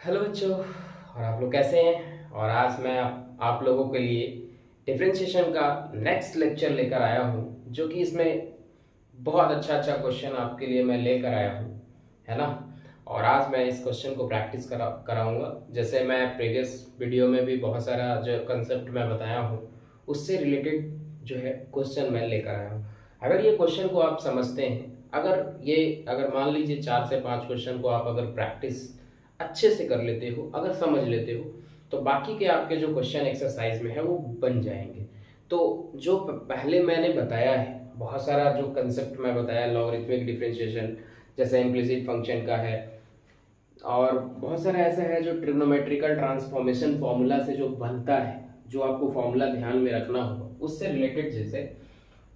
Hello बच्चों, और आप लोग कैसे हैं। और आज मैं आप लोगों के लिए डिफरेंशिएशन का नेक्स्ट लेक्चर लेकर आया हूं, जो कि इसमें बहुत अच्छा अच्छा क्वेश्चन आपके लिए मैं लेकर आया हूं, है ना। और आज मैं इस क्वेश्चन को प्रैक्टिस कराऊंगा। जैसे मैं प्रीवियस वीडियो में भी बहुत सारा जो कंसेप्ट मैं बताया हूं, उससे रिलेटेड जो है क्वेश्चन मैं लेकर आया हूं। अगर ये क्वेश्चन को आप समझते हैं, अगर मान लीजिए 4 से 5 क्वेश्चन को आप अगर प्रैक्टिस अच्छे से कर लेते हो, अगर समझ लेते हो, तो बाकी के आपके जो क्वेश्चन एक्सरसाइज में है वो बन जाएंगे। तो जो पहले मैंने बताया है, बहुत सारा जो कंसेप्ट मैं बताया लॉगरिथमिक डिफरेंशिएशन, जैसे इम्प्लिसिट फंक्शन का है, और बहुत सारा ऐसा है जो ट्रिग्नोमेट्रिकल ट्रांसफॉर्मेशन फॉर्मूला से जो बनता है, जो आपको फॉर्मूला ध्यान में रखना होगा उससे रिलेटेड। जैसे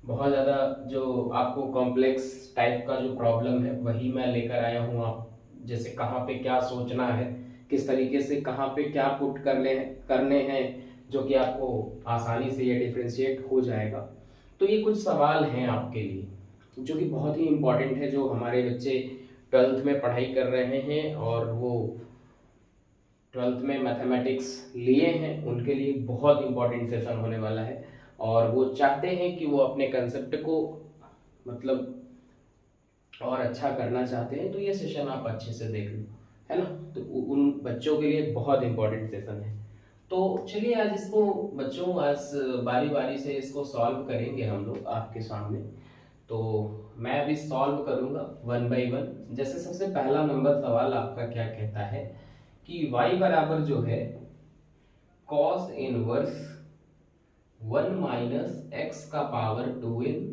बहुत ज़्यादा जो आपको कॉम्प्लेक्स टाइप का जो प्रॉब्लम है वही मैं लेकर आया हूँ। आप जैसे कहाँ पे क्या सोचना है, किस तरीके से कहाँ पे क्या पुट करने हैं, जो कि आपको आसानी से ये डिफ्रेंशिएट हो जाएगा। तो ये कुछ सवाल हैं आपके लिए जो कि बहुत ही इम्पोर्टेंट है, जो हमारे बच्चे 12th में पढ़ाई कर रहे हैं और वो 12th में मैथमेटिक्स लिए हैं, उनके लिए बहुत इंपॉर्टेंट सेशन होने वाला है। और वो चाहते हैं कि वो अपने कंसेप्ट को मतलब और अच्छा करना चाहते हैं, तो ये सेशन आप अच्छे से देख लो, है ना। तो उन बच्चों के लिए बहुत इंपॉर्टेंट सेशन है। तो चलिए आज इसको बच्चों आज बारी बारी से इसको सॉल्व करेंगे हम लोग आपके सामने। तो मैं अभी सॉल्व करूंगा वन बाय वन। जैसे सबसे पहला नंबर सवाल आपका क्या कहता है कि y बराबर जो है कॉस इनवर्स 1 - x⁻²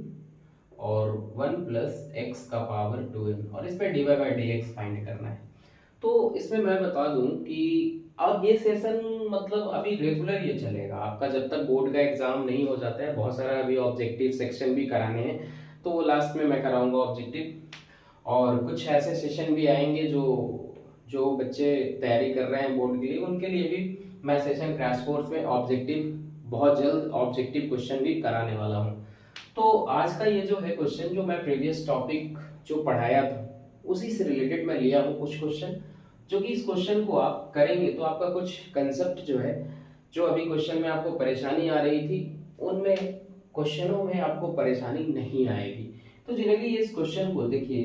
और 1 + x⁻², और इस पे dy/dx फाइंड करना है। तो इसमें मैं बता दूं कि अब ये सेशन मतलब अभी रेगुलर ये चलेगा आपका, जब तक बोर्ड का एग्जाम नहीं हो जाता है। बहुत सारा अभी ऑब्जेक्टिव सेक्शन भी कराने हैं, तो वो लास्ट में मैं कराऊंगा ऑब्जेक्टिव। और कुछ ऐसे सेशन भी आएंगे जो जो बच्चे तैयारी कर रहे हैं बोर्ड के लिए, उनके लिए भी मैं सेशन क्रैश कोर्स में ऑब्जेक्टिव, बहुत जल्द ऑब्जेक्टिव क्वेश्चन भी कराने वाला हूँ। तो आज का ये जो है क्वेश्चन, जो मैं प्रीवियस टॉपिक जो पढ़ाया था उसी से रिलेटेड मैं लिया हूँ कुछ क्वेश्चन, जो कि इस क्वेश्चन को आप करेंगे तो आपका कुछ कंसेप्ट जो है, जो अभी क्वेश्चन में आपको परेशानी आ रही थी, उनमें क्वेश्चनों में आपको परेशानी नहीं आएगी। तो जनरली इस क्वेश्चन को देखिए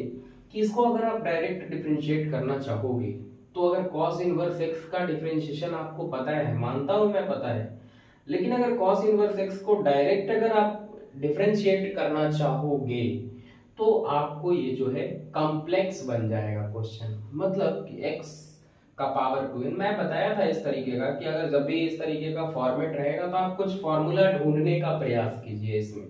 कि इसको अगर आप डायरेक्ट डिफरेंशिएट करना चाहोगे, तो अगर cos इनवर्स x का डिफरेंशिएशन आपको पता है, मानता हूं मैं पता है, लेकिन अगर cos इनवर्स x को डायरेक्ट अगर आप डिफरेंशिएट करना चाहोगे, तो आपको ये जो है कॉम्प्लेक्स बन जाएगा क्वेश्चन। मतलब कि x का पावर 2n, मैं बताया था इस तरीके का कि अगर जब भी इस तरीके का फॉर्मेट रहेगा तो आप कुछ फॉर्मूला ढूंढने का प्रयास कीजिए इसमें।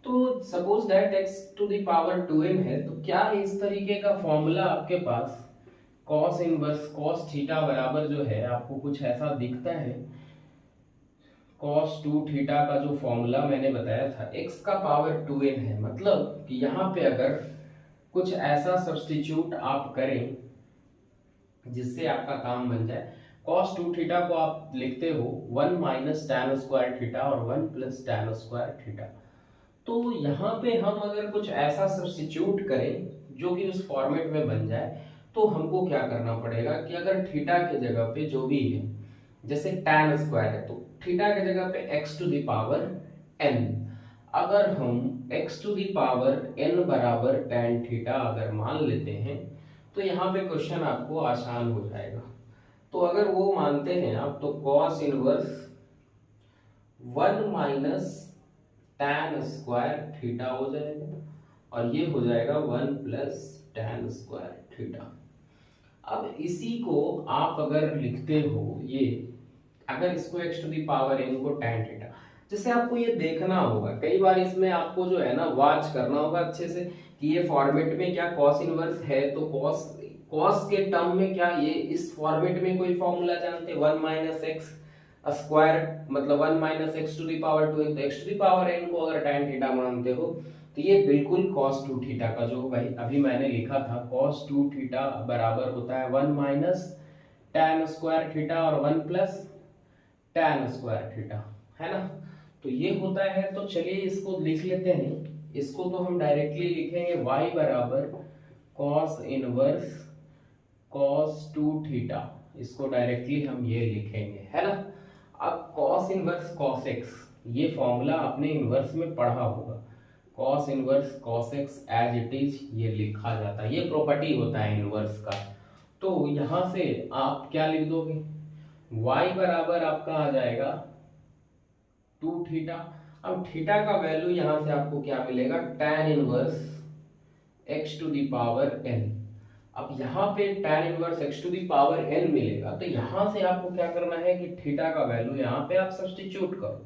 तो सपोज दैट x⁻²n है, तो क्या इस तरीके का फॉर्मूला आपके पास cos इनवर्स cos थीटा बराबर जो है आपको कुछ ऐसा दिखता है। cos 2 थीटा का जो फॉर्मूला मैंने बताया था x का पावर 2n है, मतलब कि यहाँ पे अगर कुछ ऐसा सब्स्टिट्यूट आप करें जिससे आपका काम बन जाए। cos 2 थीटा को आप लिखते हो 1 - tan² थीटा और 1 + tan² थीटा। तो यहाँ पे हम अगर कुछ ऐसा सब्स्टिट्यूट करें जो कि उस फॉर्मेट में बन जाए, तो हमको क्या करना पड़ेगा कि अगर थीटा के जगह पे जो भी है, जैसे tan² है तो थीटा के जगह पे x⁻n, अगर हम x⁻n बराबर tan थीटा अगर मान लेते हैं, तो यहाँ पे क्वेश्चन आपको आसान हो जाएगा। तो अगर वो मानते हैं आप, तो cos इनवर्स 1 - tan² थीटा हो जाएगा, और ये हो जाएगा 1 + tan² थीटा। अब इसी को आप अगर लिखते हो, ये अगर इसको x⁻n को tan थीटा, जैसे आपको ये देखना होगा, कई बार इसमें आपको जो है ना वॉच करना होगा अच्छे से कि ये फॉर्मेट में क्या cos इनवर्स है, तो cos के टर्म में क्या ये इस फॉर्मेट में कोई फॉर्मूला जानते, 1 - x² मतलब 1 - x⁻²n, तो x⁻n को अगर tan थीटा मानते हो, तो ये बिल्कुल cos 2 थीटा का जो भाई अभी मैंने लिखा था, cos 2 थीटा बराबर होता है 1 - tan² थीटा और 1 + tan² थीटा, है ना। तो ये होता है। तो चलिए इसको लिख लेते हैं। इसको तो हम डायरेक्टली लिखेंगे y बराबर cos इनवर्स कॉस 2 थीटा, इसको डायरेक्टली हम ये लिखेंगे, है ना। अब कॉस इनवर्स कॉस एक्स, ये फॉर्मूला आपने इनवर्स में पढ़ा होगा। Cos inverse cos x as it is ये लिखा जाता है, ये प्रॉपर्टी होता है इनवर्स का। तो यहां से आप क्या लिख दोगे, y बराबर आपका आ जाएगा 2 थीटा। अब थीटा का वैल्यू यहां से आपको क्या मिलेगा, tan inverse x to the power n। अब यहाँ पे tan inverse x to the power n मिलेगा, तो यहां से आपको क्या करना है कि थीटा का वैल्यू यहाँ पे आप सब्स्टिट्यूट करो।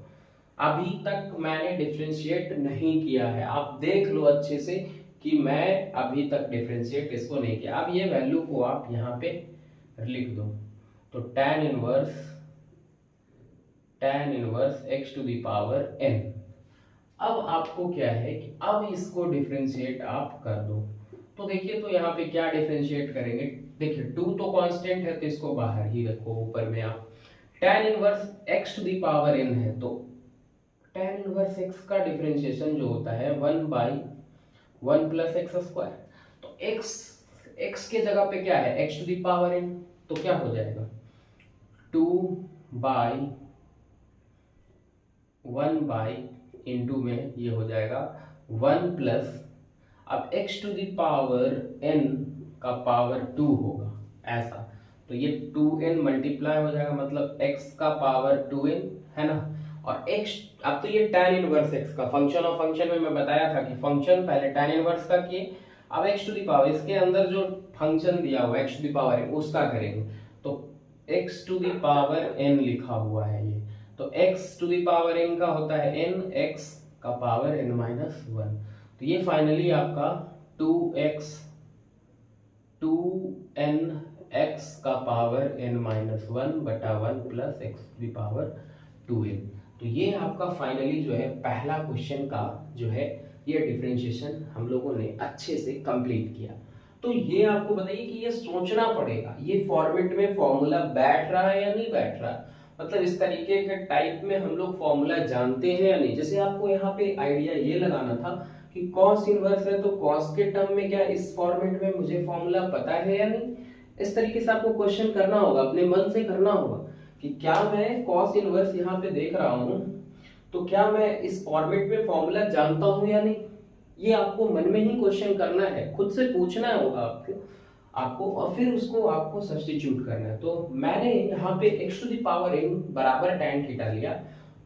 अभी तक मैंने डिफरेंशिएट नहीं किया है, आप देख लो अच्छे से कि मैं अभी तक डिफरेंशिएट इसको नहीं किया। अब ये वैल्यू को आप यहाँ पे लिख दो, तो tan inverse x to the power n। अब आपको क्या है कि अब इसको डिफरेंशिएट आप कर दो, तो देखिए तो यहाँ पे क्या डिफरेंशिएट करेंगे, देखिए 2 तो कांस्टेंट है तो इसको बाहर ही रखो, ऊपर में आप tan inverse x to the power n है, तो tan इनवर्स x का डिफरेंशिएशन जो होता है 1/1 प्लस एक्स स्क्वायर। तो x के जगह पे क्या है x to the power n, तो क्या हो जाएगा 2/1 इंटू में ये हो जाएगा 1 प्लस, अब x to the power n का पावर 2 होगा ऐसा, तो ये 2n मल्टीप्लाई हो जाएगा, मतलब x का पावर 2n, है ना। और x, अब तो ये tan इनवर्स x का फंक्शन ऑफ फंक्शन में मैं बताया था कि फंक्शन पहले tan इनवर्स का किए, अब x टू दी पावर इसके अंदर जो फंक्शन दिया हुआ x to the power n उसका करेंगे, तो x to the power n लिखा हुआ है ये, तो x to the power n का होता है n, x का पावर n माइनस 1, तो ये फाइनली आपका 2n x का पावर n माइनस 1 बटा 1 plus x to the power 2n। तो ये आपका फाइनली जो है पहला क्वेश्चन का जो है ये डिफरेंशिएशन हम लोगों ने अच्छे से कंप्लीट किया। तो ये आपको बताइए कि ये सोचना पड़ेगा, ये फॉर्मेट में फॉर्मूला बैठ रहा है या नहीं बैठ रहा, मतलब इस तरीके के टाइप में हम लोग फॉर्मूला जानते हैं या नहीं। जैसे आपको यहाँ पे आइडिया ये लगाना था कि कॉस इनवर्स है, तो कॉस के टर्म में क्या इस फॉर्मेट में मुझे फॉर्मूला पता है या नहीं, इस तरीके से आपको क्वेश्चन करना होगा, अपने मन से करना होगा कि क्या मैं कॉस इनवर्स यहाँ पे देख रहा हूँ तो क्या मैं इस फॉर्मेट में फॉर्मूला जानता हूँ या नहीं, ये आपको मन में ही क्वेश्चन करना है, खुद से पूछना होगा आपको और फिर उसको आपको सब्स्टिट्यूट करना है। तो मैंने यहाँ पे x to the power n बराबर tan थीटा लिया,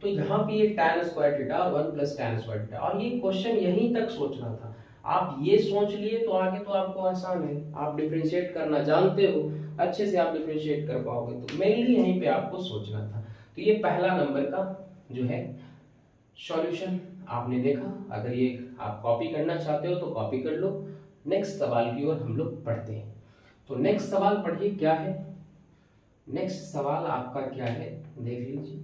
तो यहाँ पे ये tan स्क्वायर थीटा और 1 प्लस tan स्क्वायर थीटा, और ये क्वेश्चन यहीं तक सोचना था। आप ये सोच लिए तो आगे तो आपको आसान है, आप डिफरेंशिएट करना जानते हो, अच्छे से आप डिफरेंशिएट कर पाओगे, तो मेनली यहीं पे आपको सोचना था। तो ये पहला नंबर का जो है सॉल्यूशन आपने देखा। अगर ये आप कॉपी करना चाहते हो तो कॉपी कर लो। नेक्स्ट सवाल की ओर हम लोग पढ़ते हैं। तो नेक्स्ट सवाल पढ़िए क्या है, नेक्स्ट सवाल आपका क्या है देख लीजिए।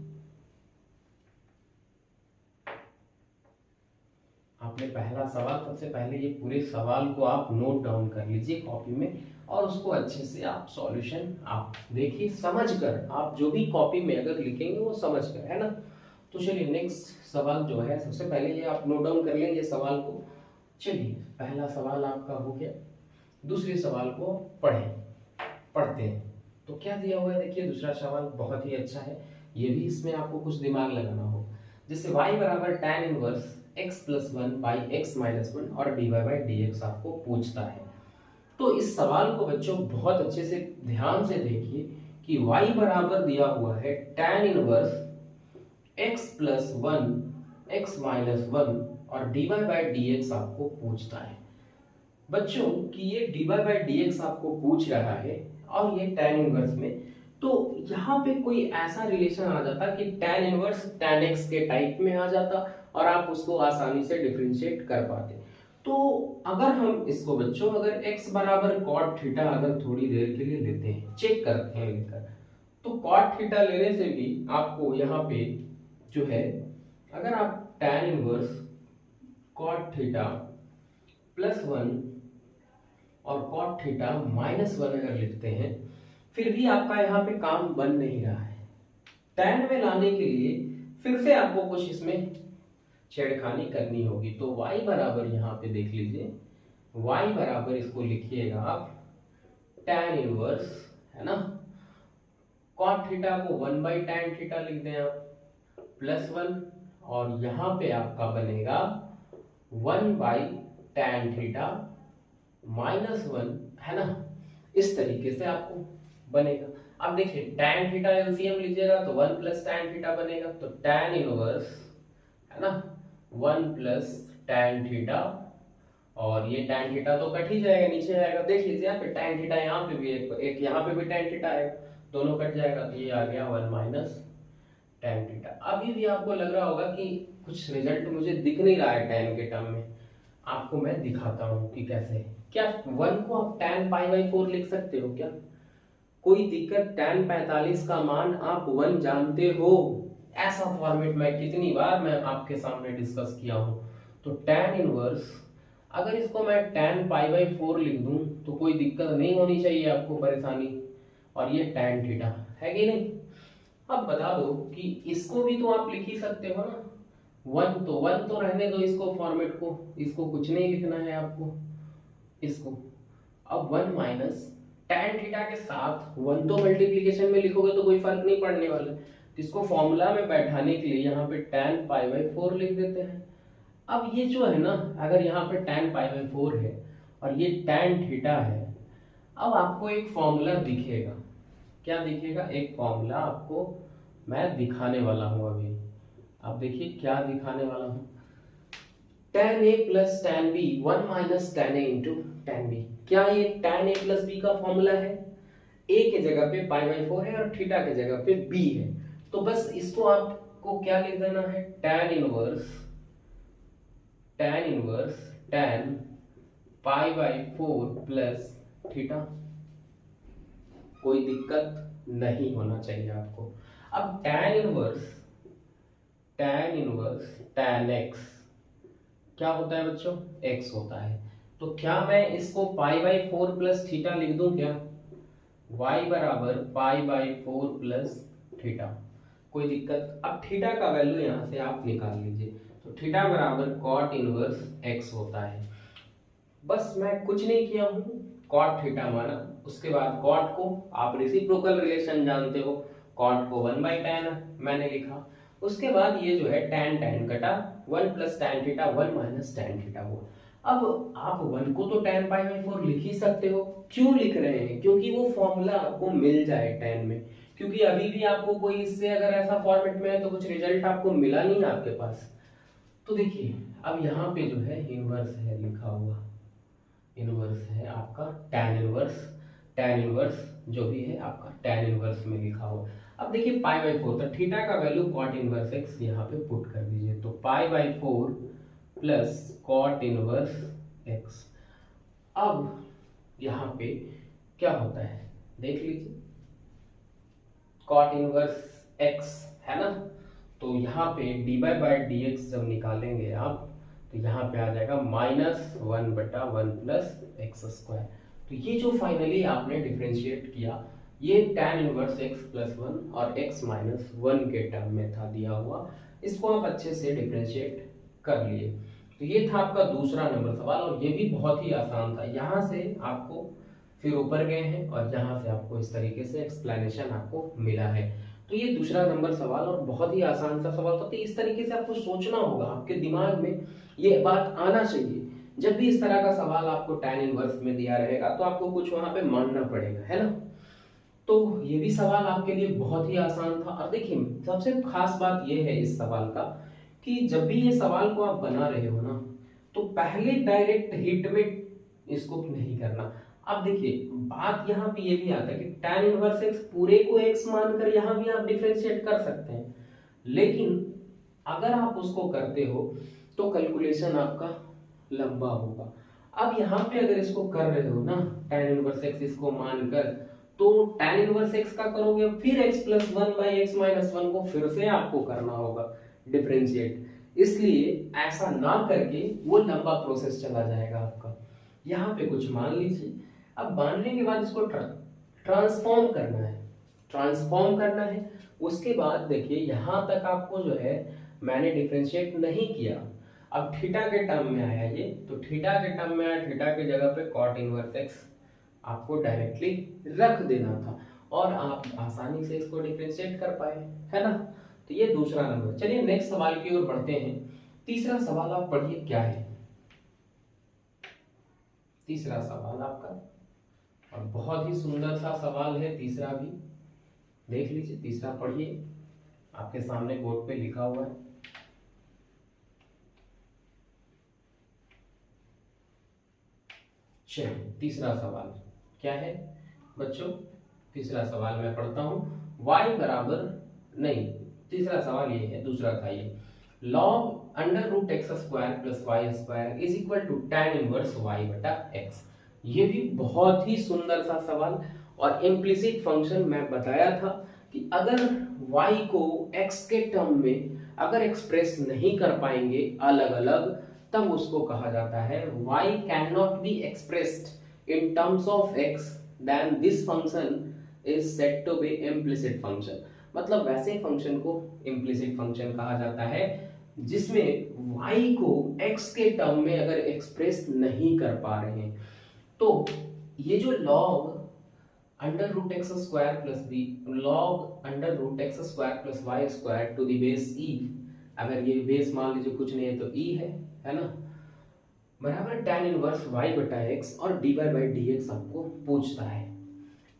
आपने पहला सवाल, सबसे पहले ये पूरे सवाल को आप नोट डाउन कर लीजिए कॉपी में और उसको अच्छे से आप सॉल्यूशन आप देखिए समझ कर, आप जो भी कॉपी में अगर लिखेंगे वो समझ कर, है ना। तो चलिए नेक्स्ट सवाल जो है सबसे पहले ये आप नोट डाउन कर लेंगे सवाल को। चलिए पहला सवाल आपका हो गया, दूसरे सवाल को पढ़ते हैं। तो क्या दिया हुआ है देखिए, दूसरा सवाल बहुत ही अच्छा है, ये भी इसमें आपको कुछ दिमाग लगाना हो। जैसे y बराबर tan inverse x plus 1 by x minus 1 और dy बाई dx आपको पूछता है। तो इस सवाल को बच्चों बहुत अच्छे से ध्यान से देखिए कि y बराबर दिया हुआ है tan inverse x plus 1 x minus 1 और dy बाई dx आपको पूछता है। बच्चों कि ये dy बाई dx आपको पूछ रहा है और ये tan इनवर्स में, तो यहाँ पे कोई ऐसा रिलेशन आ जाता कि tan इनवर्स tan x के टाइप में आ जाता और आप उसको आसानी से डिफरेंशिएट कर पाते। तो अगर हम इसको बच्चों अगर x बराबर cot थीटा अगर थोड़ी देर के लिए लेते हैं, चेक करते हैं लेकर, तो cot थीटा लेने से भी आपको यहाँ पे जो है अगर आप tan inverse cot theta plus 1 और cot थीटा माइनस 1 अगर लिखते हैं, फिर भी आपका यहाँ पे काम बन नहीं रहा है। tan में लाने के लिए फिर से आपको कुछ इसमें छेड़खानी करनी होगी। तो y बराबर यहाँ पे देख लीजिए, y बराबर इसको लिखिएगा आप tan इनवर्स, है ना, cot थीटा को 1/tan थीटा लिख दें आप +1, और यहाँ पे आपका बनेगा 1/tan थीटा -1, है ना। इस तरीके से आपको बनेगा। अब देखिए tan थीटा एलसीएम लीजिएगा तो 1 + tan थीटा बनेगा, तो tan इनवर्स, है ना, 1 + tan थीटा, और ये tan थीटा तो कट ही जाएगा, नीचे आएगा, देख लीजिए यहाँ पे tan थीटा, यहाँ पे भी एक यहाँ पे भी tan थीटा आएगा, दोनों कट जाएगा, तो ये आ गया 1 - tan थीटा। अभी भी आपको लग रहा होगा कि कुछ रिजल्ट मुझे दिख नहीं रहा है tan के टर्म में, आपको मैं दिखाता हूँ कि कैसे। क्या 1 को आप tan π/4 लिख सकते हो क्या? कोई दिक्कत? tan 45 का मान आप 1 जानते हो, ऐसा फॉर्मेट में कितनी बार मैं आपके सामने डिस्कस किया हूं। तो tan इनवर्स, अगर इसको मैं tan π/4 लिख दूं तो कोई दिक्कत नहीं होनी चाहिए आपको, परेशानी। और ये tan थीटा है कि नहीं। अब बता दो कि इसको भी तो आप लिख ही सकते हो ना, 1 तो रहने दो, इसको फॉर्मेट को, इसको कुछ नहीं लिखना है आपको, इसको। अब 1 माइनस tan थीटा के साथ 1 तो मल्टीप्लिकेशन में लिखोगे तो कोई फर्क नहीं पड़ने वाला, तो इसको फॉर्मूला में बैठाने के लिए यहाँ पे tan π/4 लिख देते हैं। अब ये जो है ना, अगर यहाँ पे tan π/4 है और ये tan थीटा है, अब आपको एक फॉर्मूला दिखेगा। क्या दिखेगा? एक फॉर्मूला आपको मैं दिखाने वाला हूँ अभी। आप देखिए क्या दिखाने वाला हूँ। tan a + tan b 1 - tan a × tan b। क्या ये tan a + b का फॉर्मूला है? a के जगह पे π/4 है और थीटा के जगह पे b है, तो बस इसको आपको क्या लिख देना है, tan इनवर्स tan π/4 + थीटा। कोई दिक्कत नहीं होना चाहिए आपको। अब tan इनवर्स tan x क्या होता है बच्चों? x होता है। तो क्या मैं इसको π/4 + थीटा लिख दूं क्या? y = π/4 + theta. कोई दिक्कत? अब थीटा का वैल्यू यहाँ से आप निकाल लीजिए, तो थीटा = cot इनवर्स x होता है। बस मैं कुछ नहीं किया हूँ, cot थीटा माना, उसके बाद cot को आप रेसिप्रोकल रिलेशन जानते हो, cot को 1/tan मैंने लिखा, उसके बाद ये जो है tan कटा, 1 + tan थीटा 1 - tan थीटा हुआ। अब आप 1 को तो tan π/4 लिख ही सकते हो। क्यों लिख रहे हैं? क्योंकि वो फॉर्मूला आपको मिल जाए tan में, क्योंकि अभी भी आपको कोई इससे अगर ऐसा फॉर्मेट में है तो कुछ रिजल्ट आपको मिला नहीं आपके पास। तो देखिए अब यहाँ पे जो है इनवर्स है लिखा हुआ, इनवर्स है आपका tan इनवर्स जो भी है आपका tan इनवर्स में लिखा हुआ। अब देखिए π/4, तो थीटा का वैल्यू cot इनवर्स x यहाँ पे पुट कर दीजिए, तो π/4 + cot इनवर्स x। अब यहाँ पे क्या होता है देख लीजिए, cot इनवर्स x है ना, तो यहाँ पे dy/dx जब निकालेंगे आप तो यहाँ पे आ जाएगा -1/1 + x²। तो ये जो फाइनली आपने डिफरेंशिएट किया, ये tan इनवर्स x + 1 और x - 1 के टर्म में था दिया हुआ, इसको आप अच्छे से डिफरेंशिएट कर लिए। तो ये था आपका दूसरा नंबर सवाल, और ये भी बहुत ही आसान था। यहाँ से आपको फिर ऊपर गए हैं और यहाँ से आपको इस तरीके से एक्सप्लेनेशन आपको मिला है। तो ये दूसरा नंबर सवाल और बहुत ही आसान सा सवाल था। तो इस तरीके से आपको सोचना होगा, आपके दिमाग में ये बात आना चाहिए। जब भी इस तरह का सवाल आपको tan इनवर्स में दिया रहेगा तो आपको कुछ वहां पे मानना पड़ेगा, है ना। तो ये भी सवाल आपके लिए बहुत ही आसान था। और देखिए सबसे खास बात ये है इस सवाल का कि जब भी ये सवाल को आप बना रहे हो ना, तो पहले डायरेक्ट हिट में इसको नहीं करना। अब देखिए बात यहाँ पे ये भी आता है कि tan इनवर्स x पूरे को x मानकर यहाँ भी आप डिफरेंशिएट कर सकते हैं, लेकिन अगर आप उसको करते हो तो कैलकुलेशन आपका लंबा होगा। अब यहाँ पे अगर इसको कर रहे हो ना tan इनवर्स x इसको मानकर, तो tan इनवर्स x का करोगे फिर x + 1/x - 1 को फिर से आपको करना होगा डिफरेंशिएट, इसलिए ऐसा ना करके वो लंबा प्रोसेस चला जाएगा आपका। यहाँ पे कुछ मान लीजिए, अब मानने के बाद इसको ट्रांसफॉर्म करना है। उसके बाद देखिए यहाँ तक आपको जो है मैंने डिफरेंशिएट नहीं किया। अब थीटा के टर्म में आया ये, तो थीटा के टर्म में आया, थीटा के जगह पे cot इनवर्स x आपको डायरेक्टली रख देना था और आप आसानी से इसको डिफरेंशिएट कर पाए, है ना। तो ये दूसरा नंबर। चलिए नेक्स्ट सवाल की ओर बढ़ते हैं। तीसरा सवाल आप पढ़िए क्या है। तीसरा सवाल आपका, और बहुत ही सुंदर सा सवाल है तीसरा भी, देख लीजिए। तीसरा पढ़िए, आपके सामने बोर्ड पे लिखा हुआ है। चलिए तीसरा सवाल क्या है बच्चों। तीसरा सवाल मैं पढ़ता हूं। y बराबर, नहीं तीसरा सवाल ये है, दूसरा था ये। log under root x square plus y square is equal to tan inverse y बटा x। ये भी बहुत ही सुंदर सा सवाल। और इम्प्लिसिट फंक्शन मैं बताया था कि अगर y को x के टर्म में अगर एक्सप्रेस नहीं कर पाएंगे अलग अलग, तब उसको कहा जाता है y can be expressed in terms of x, then this function is said to be implicit function. मतलब वैसे फंक्शन को इम्प्लिसिट फंक्शन कहा जाता है जिसमें y को x के टर्म में अगर एक्सप्रेस नहीं कर पा रहे हैं। तो ये जो log under root x square plus b, log under root x square plus y square to the base e, अगर ये बेस मान लीजिए कुछ नहीं है तो e है ना, बराबर tan इनवर्स y बटा x और dy बाई dx आपको पूछता है।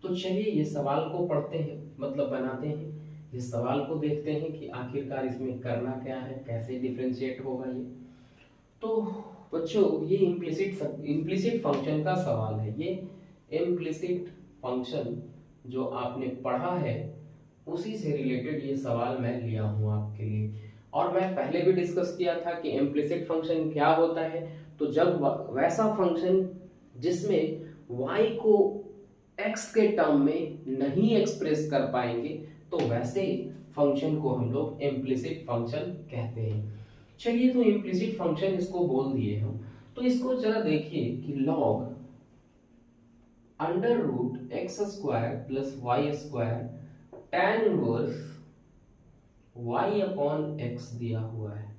तो चलिए ये सवाल को पढ़ते हैं, मतलब बनाते हैं, इस सवाल को देखते हैं कि आखिरकार इसमें करना क्या है, कैसे डिफरेंशिएट होगा ये। तो बच्चों ये इम्प्लिसिट फंक्शन का सवाल है। ये इम्प्लिसिट फंक्शन जो आपने पढ़ा है उसी से रिलेटेड ये सवाल मैं लिया हूँ आपके लिए। और मैं पहले भी डिस्कस किया था कि इम्प्लिसिट फंक्शन क्या होता है। तो जब वैसा फंक्शन जिसमें y को x के टर्म में नहीं एक्सप्रेस कर पाएंगे, तो वैसे फंक्शन को हम लोग इम्प्लिसिट फंक्शन कहते हैं। चलिए तो इम्प्लिसिट फंक्शन इसको बोल दिए हम, तो इसको जरा देखिए कि log under root x square plus y square tan inverse y upon x दिया हुआ है।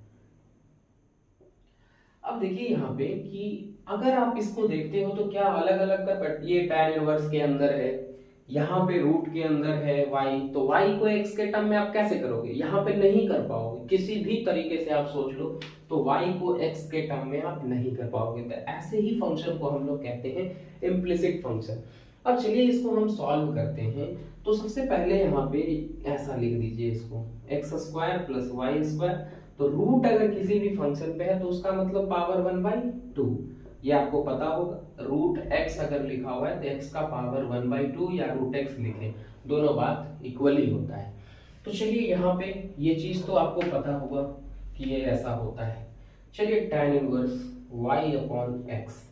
अब देखिए यहाँ पे कि अगर आप इसको देखते हो तो क्या अलग अलग का, ये tan इनवर्स के अंदर है, यहाँ पे रूट के अंदर है y, तो y को x के टर्म में आप कैसे करोगे, यहाँ पे नहीं कर पाओगे। किसी भी तरीके से आप सोच लो तो y को x के टर्म में आप नहीं कर पाओगे। तो ऐसे ही फंक्शन को हम लोग कहते हैं इम्प्लिसिट फंक्शन। अब चलिए इसको हम सॉल्व करते हैं। तो सबसे पहले यहाँ पे ऐसा लिख दीजिए इसको, x square plus y square. तो रूट अगर किसी भी फंक्शन पे है तो उसका मतलब पावर 1/2, ये आपको पता होगा। रूट एक्स अगर लिखा हुआ है तो एक्स का पावर 1/2 या रूट एक्स लिखें, दोनों बात इक्वली होता है। तो चलिए यहाँ पे ये चीज तो आपको पता होगा कि ये ऐसा होता है। चलिए tan inverse y upon x.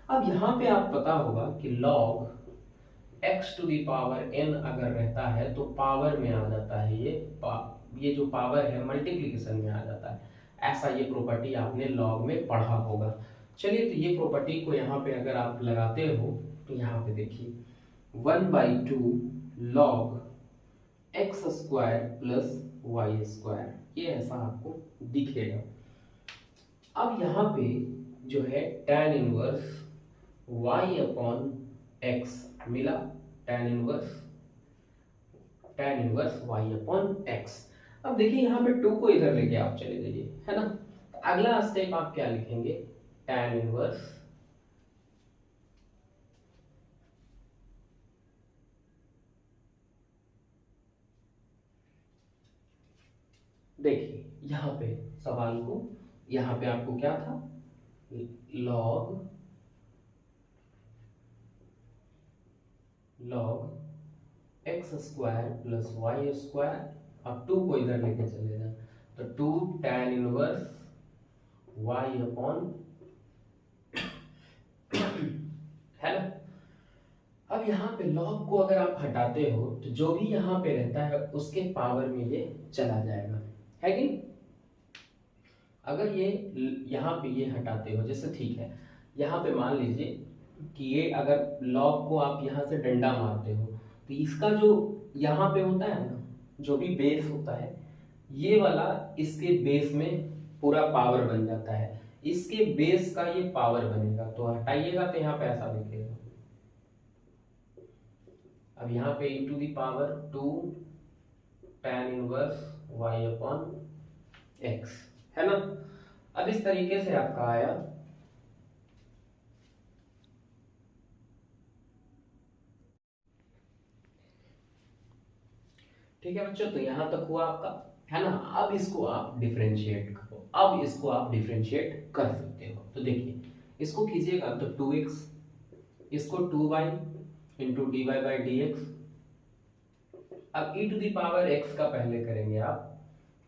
अब यहाँ पे आप पता होगा कि log x to the power n अगर रहता है तो पावर में आ जाता है, ये जो पावर है मल्टीप्लिकेशन में आ जाता है। ऐसा ये प्रॉपर्टी आपने लॉग में पढ़ा होगा। चलिए तो ये प्रॉपर्टी को यहाँ पे अगर आप लगाते हो तो यहाँ पे देखिए 1/2 log x square plus y square, ये ऐसा आपको दिखेगा। अब यहाँ पे जो है tan inverse y upon x मिला, tan inverse y upon x। अब देखिए यहाँ पे 2 को इधर लेके आप चले जाइए, है ना। तो अगला स्टेप आप क्या लिखेंगे, tan इनवर्स देखिए यहाँ पे सवाल को, यहाँ पे आपको क्या था, log x square plus y square. अब 2 को इधर लेके चले जाए तो 2 tan इनवर्स y अपॉन है ना। अब यहाँ पे log को अगर आप हटाते हो तो जो भी यहाँ पे रहता है उसके पावर में ये चला जाएगा, है कि। अगर ये यहाँ पे ये हटाते हो, जैसे ठीक है यहाँ पे मान लीजिए कि ये अगर log को आप यहाँ से डंडा मारते हो तो इसका जो यहाँ पे होता है ना, जो भी बेस होता है, ये वाला इसके बेस में पूरा पावर बन जाता है, इसके बेस का ये पावर बनेगा। तो हटाइएगा तो यहाँ पे ऐसा दिखेगा, अब यहाँ पे e to the power 2 tan inverse y upon x है ना। अब इस तरीके से आपका आया, ठीक है बच्चों। तो यहां तक हुआ आपका, है ना। अब इसको आप डिफरेंशिएट करो, अब इसको आप डिफरेंशिएट कर सकते हो। तो देखिए इसको कीजिएगा तो 2x, इसको 2y into d y by d x. अब e to the power x का पहले करेंगे आप,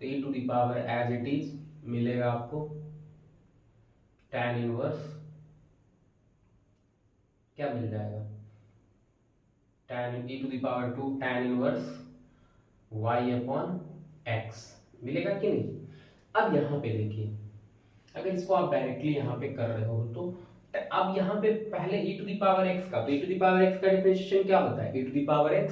तो e to the power as it is मिलेगा आपको tan इनवर्स, क्या मिल जाएगा, tan e to the power 2 tan inverse y upon x मिलेगा कि नहीं। अब यहाँ पे देखिए, अगर इसको आप डायरेक्टली यहाँ पे कर रहे हो तो अब यहाँ पे पहले e to the power x का, तो e to the power x का डिफरेंशिएशन क्या होता है, e to the power x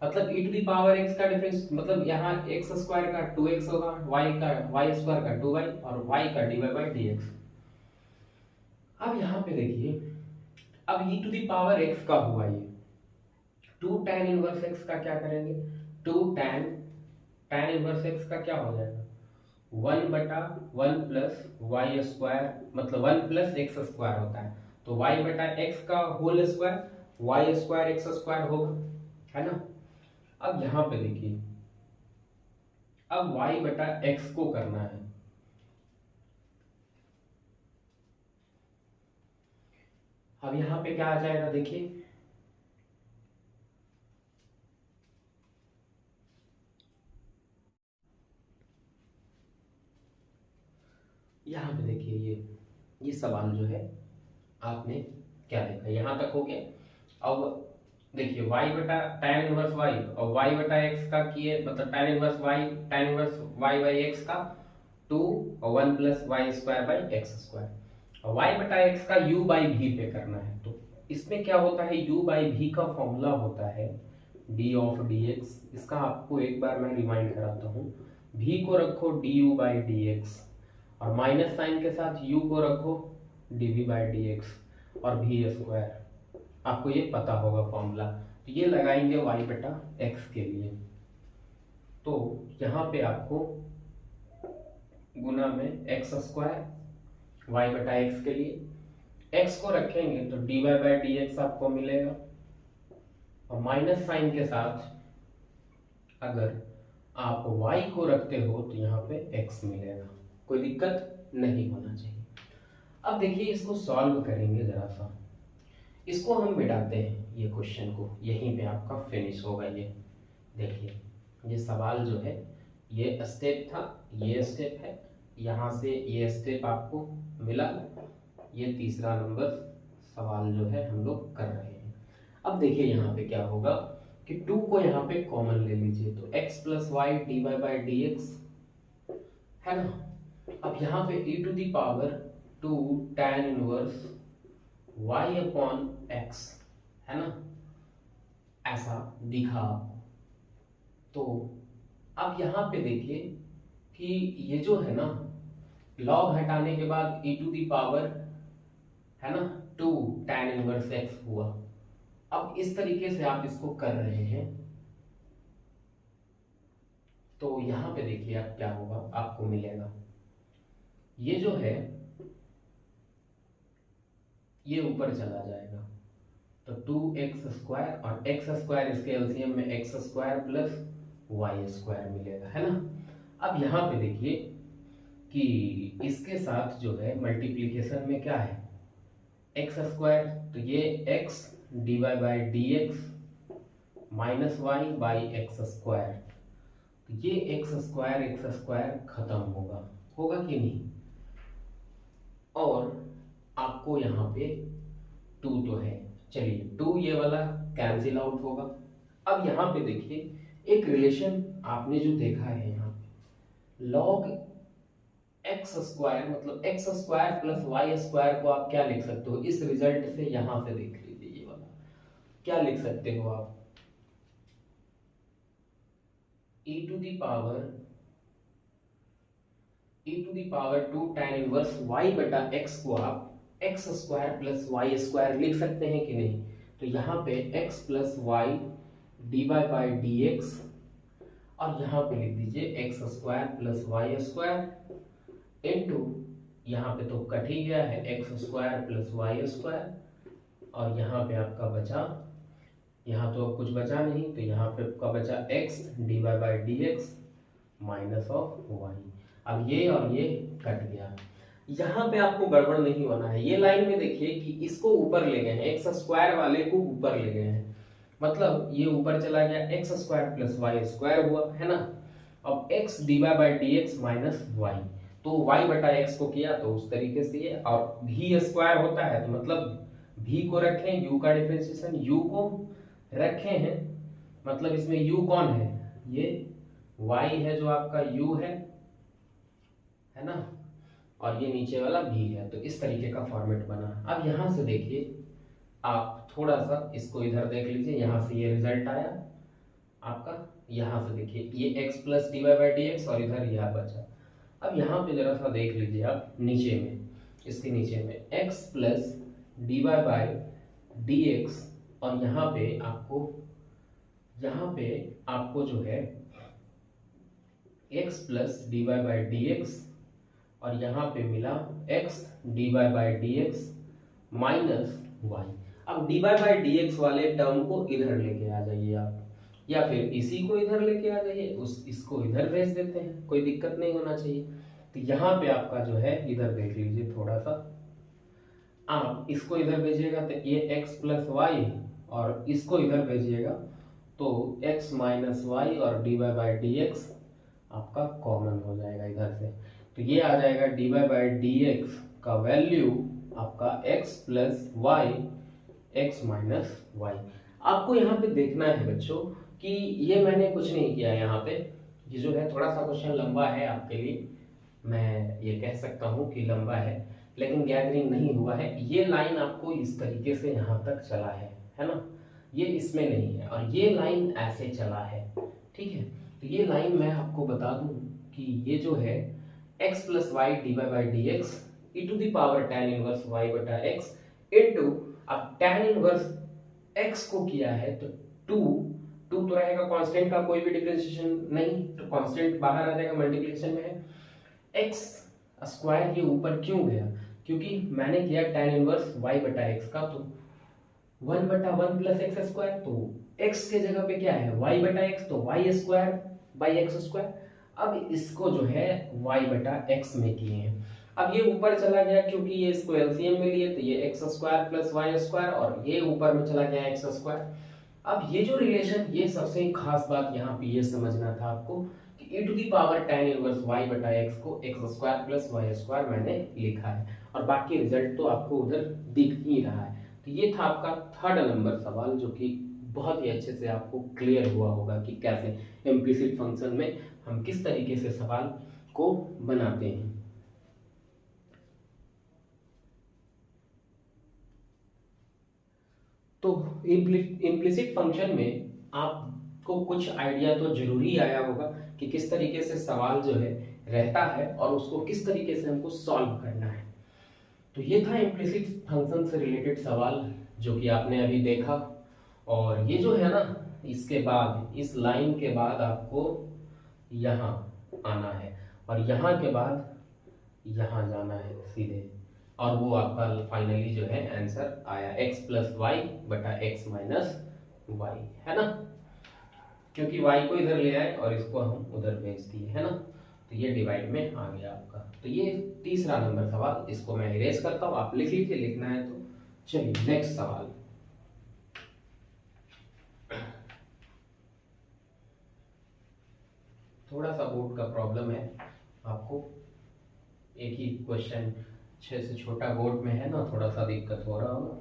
मतलब e to the power x का डिफरेंस मतलब यहाँ x स्क्वायर का 2x होगा, y का y स्क्वायर का 2y और y का dy बाई dx। अब यहाँ पे देखिए, अब e to the power x का हुआ ये 2 tan इनवर्स x का क्या करेंगे, 2 tan इनवर्स x का क्या हो जाएगा 1/1 प्लस वाई स्क्वायर, मतलब 1 प्लस एक्स स्क्वायर होता है, तो y बटा एक्स का whole square, y square x square होगा, है ना। अब यहाँ पे देखिए, अब y बटा एक्स को करना है, अब यहाँ पे क्या आ जाएगा देखिए, यहाँ पे देखिए ये सवाल जो है आपने क्या देखा, यहाँ तक हो गया। अब देखिए y बटा tan इनवर्स y और y बटा x का किए, मतलब tan inverse y by x का 2 और 1 plus y square by x square, और y बटा x का u बाई v पे करना है। तो इसमें क्या होता है, u बाई v का फॉर्मूला होता है d ऑफ dx। इसका आपको एक बार मैं रिमाइंड कराता हूँ, v को रखो du बाई dx और माइनस साइन के साथ u को रखो dv बाई dx और v स्क्वायर, आपको ये पता होगा फॉर्मूला। तो ये लगाएंगे y बटा x के लिए, तो यहाँ पे आपको गुना में एक्स स्क्वायर वाई बटा एक्स के लिए x को रखेंगे तो dy बाई डी एक्स आपको मिलेगा, और माइनस साइन के साथ अगर आप y को रखते हो तो यहाँ पे x मिलेगा, कोई दिक्कत नहीं होना चाहिए। अब देखिए इसको सॉल्व करेंगे जरा सा, इसको हम मिटाते हैं ये क्वेश्चन को, यहीं पे आपका फिनिश होगा। ये देखिए ये सवाल जो है ये स्टेप था, ये स्टेप है, यहाँ से ये स्टेप आपको मिला, ये तीसरा नंबर सवाल जो है हम लोग कर रहे हैं। अब देखिए यहाँ पे क्या होगा कि 2 को यहाँ पे कॉमन ले लीजिए, तो x plus y d y by d x है ना। अब यहाँ पे e to the power 2 tan inverse y upon x है ना, ऐसा दिखा आपको। तो अब यहाँ पे देखिए कि ये जो है ना, लॉग हटाने के बाद e टू द पावर है ना 2 tan इनवर्स x हुआ। अब इस तरीके से आप इसको कर रहे हैं, तो यहाँ पे देखिए आप क्या होगा, आपको मिलेगा ये जो है ये ऊपर चला जाएगा, तो 2x स्क्वायर और x स्क्वायर इसके एलसीएम में x square plus y square मिलेगा, है ना। अब यहाँ पे देखिए कि इसके साथ जो है मल्टीप्लिकेशन में क्या है x स्क्वायर, तो ये x d y by d x minus y by x square, तो ये एक्स स्क्वायर खत्म होगा, होगा कि नहीं। और आपको यहाँ पे 2 तो है, चलिए 2 ये वाला कैंसिल आउट होगा। अब यहाँ पे देखिए एक रिलेशन आपने जो देखा है यहाँ पे, लॉग एक्स स्क्वायर मतलब x square plus y square को आप क्या लिख सकते हो, इस रिजल्ट से यहाँ से देख लीजिए ये वाला क्या लिख सकते हो आप, e to the power 2 tan inverse y बटा x को आप x square plus y square लिख सकते हैं कि नहीं। तो यहाँ पे x प्लस वाई dy/dx, और यहाँ पे लिख दीजिए x² + y² इंटू, यहाँ पे तो कट ही गया है, x² + y², और यहाँ पे आपका बचा, यहाँ तो अब कुछ बचा नहीं, तो यहाँ पे आपका बचा x dy/dx minus of y। अब ये और ये कट गया। यहाँ पे आपको गड़बड़ नहीं होना है। ये लाइन में देखिए कि इसको ऊपर ले गए हैं, x² वाले को ऊपर ले गए हैं, मतलब ये ऊपर चला गया, x² + y² हुआ है ना। अब x dy/dx माइनस y, तो y/x को किया तो उस तरीके से ये, और v² होता है तो मतलब v को रखें, u का डिफरेंशिएशन u को रखे हैं, मतलब इसमें u कौन है, ये y है जो आपका u है ना, और ये नीचे वाला v है। तो इस तरीके का फॉर्मेट बना। अब यहाँ से देखिए, आप थोड़ा सा इसको इधर देख लीजिए, यहाँ से ये रिजल्ट आया आपका, यहाँ से देखिए ये x + dy/dx और इधर यह बचा। अब यहाँ पे जरा सा देख लीजिए आप नीचे में, इसके नीचे में x + dy/dx, और यहाँ पे आपको जो है x + dy/dx, और यहाँ पे मिला x dy/dx माइनस y। अब dy/dx वाले टर्म को इधर लेके आ जाइए आप, या फिर इसी को इधर लेके आ जाइए, इसको इधर भेज देते हैं, कोई दिक्कत नहीं होना चाहिए। तो यहाँ पे आपका जो है, इधर देख लीजिए थोड़ा सा, आप इसको इधर भेजिएगा तो ये x + y, और इसको इधर भेजिएगा तो x - y, और dy/dx आपका कॉमन हो जाएगा इधर से, तो ये आ जाएगा dy/dx का वैल्यू आपका x + y, x - y। आपको यहाँ पे देखना है बच्चों कि ये मैंने कुछ नहीं किया यहाँ पे, ये जो है थोड़ा सा क्वेश्चन लंबा है आपके लिए, मैं ये कह सकता हूँ कि लंबा है, लेकिन गैदरिंग नहीं हुआ है। ये लाइन आपको इस तरीके से यहाँ तक चला है ना, ये इसमें नहीं है, और ये लाइन ऐसे चला है, ठीक है। तो ये लाइन मैं आपको बता दूं कि ये जो है x + y dy/dx e⁻tan 1 y/x into, अब tan 1 x को किया है तो 2 तो रहेगा कांस्टेंट का, कोई भी डिफरेंशिएशन नहीं, तो कांस्टेंट बाहर आ जाएगा, मल्टीप्लिकेशन में है। x² ये ऊपर क्यों गया, क्योंकि मैंने किया tan 1 y/x का, तो 1/1 + x², तो x के जगह पे क्या है y/x, तो y²/x²। अब इसको जो है y/x में किए हैं। अब ये ऊपर चला गया क्योंकि ये इसको एलसीएम में लिए, तो ये x² + y², और ये ऊपर में चला गया x²। अब ये जो रिलेशन, ये सबसे खास बात यहाँ पे ये समझना था आपको कि e⁻tan 1 y/x को x² + y² मैंने लिखा है, और बाकी रिजल्ट तो आपको उधर दिख ही रहा है। तो ये था आपका 3rd नंबर सवाल, जो कि बहुत ही अच्छे से आपको क्लियर हुआ होगा कि कैसे इम्प्लिसिट फंक्शन में हम किस तरीके से सवाल को बनाते हैं। तो इम्प्लिसिट फंक्शन में आपको कुछ आइडिया तो जरूरी आया होगा कि किस तरीके से सवाल जो है रहता है और उसको किस तरीके से हमको सॉल्व करना है। तो ये था इम्प्लिसिट फंक्शन से रिलेटेड सवाल जो कि आपने अभी देखा, और ये जो है ना, इसके बाद इस लाइन के बाद आपको यहाँ आना है, और यहाँ के बाद यहाँ जाना है सीधे, और वो आपका फाइनली जो है आंसर आया x + y/x - y, है ना, क्योंकि y को इधर ले आए और इसको हम उधर भेज दिए, है ना, तो ये डिवाइड में आ गया आपका। तो ये 3रा नंबर सवाल, इसको मैं इरेज करता हूँ, आप लिख लीजिए, लिखना है तो। चलिए नेक्स्ट सवाल। थोड़ा सा बोर्ड का प्रॉब्लम है, आपको एक ही क्वेश्चन 6 से छोटा बोर्ड में है ना, थोड़ा सा दिक्कत हो रहा होगा।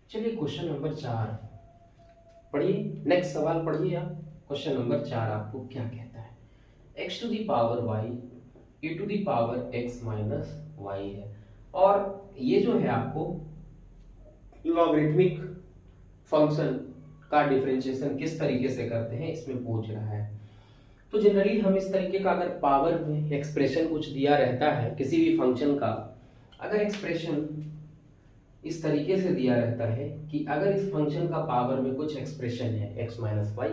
चलिए क्वेश्चन नंबर 4 पढ़िए, नेक्स्ट सवाल पढ़िए आप। क्वेश्चन नंबर 4 आपको क्या कहता है, x⁻y e⁻x - y है, और ये जो है आपको लॉगरिथमिक फंक्शन का डिफरेंशिएशन किस तरीके से करते हैं इसमें पूछ रहा है। तो जनरली हम इस तरीके का अगर पावर में एक्सप्रेशन कुछ दिया रहता है किसी भी फंक्शन का, अगर एक्सप्रेशन इस तरीके से दिया रहता है कि अगर इस फंक्शन का पावर में कुछ एक्सप्रेशन है x माइनस वाई,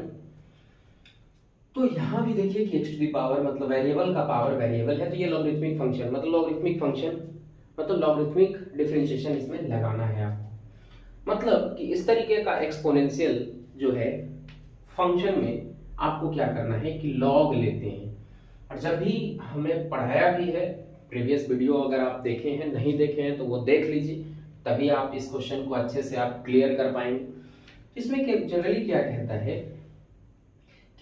तो यहाँ भी देखिए कि x टू दी पावर मतलब वेरिएबल का पावर वेरिएबल है, तो ये लॉगरिथमिक फंक्शन मतलब लॉगरिथमिक डिफरेंशिएशन इसमें लगाना है आपको। मतलब कि इस तरीके का एक्सपोनेंशियल जो है फंक्शन में आपको क्या करना है कि लॉग लेते हैं। और जब भी हमने पढ़ाया भी है, प्रीवियस वीडियो अगर आप देखे हैं, नहीं देखे हैं तो वो देख लीजिए, तभी आप इस क्वेश्चन को अच्छे से आप क्लियर कर पाएंगे। इसमें जनरली क्या कहता है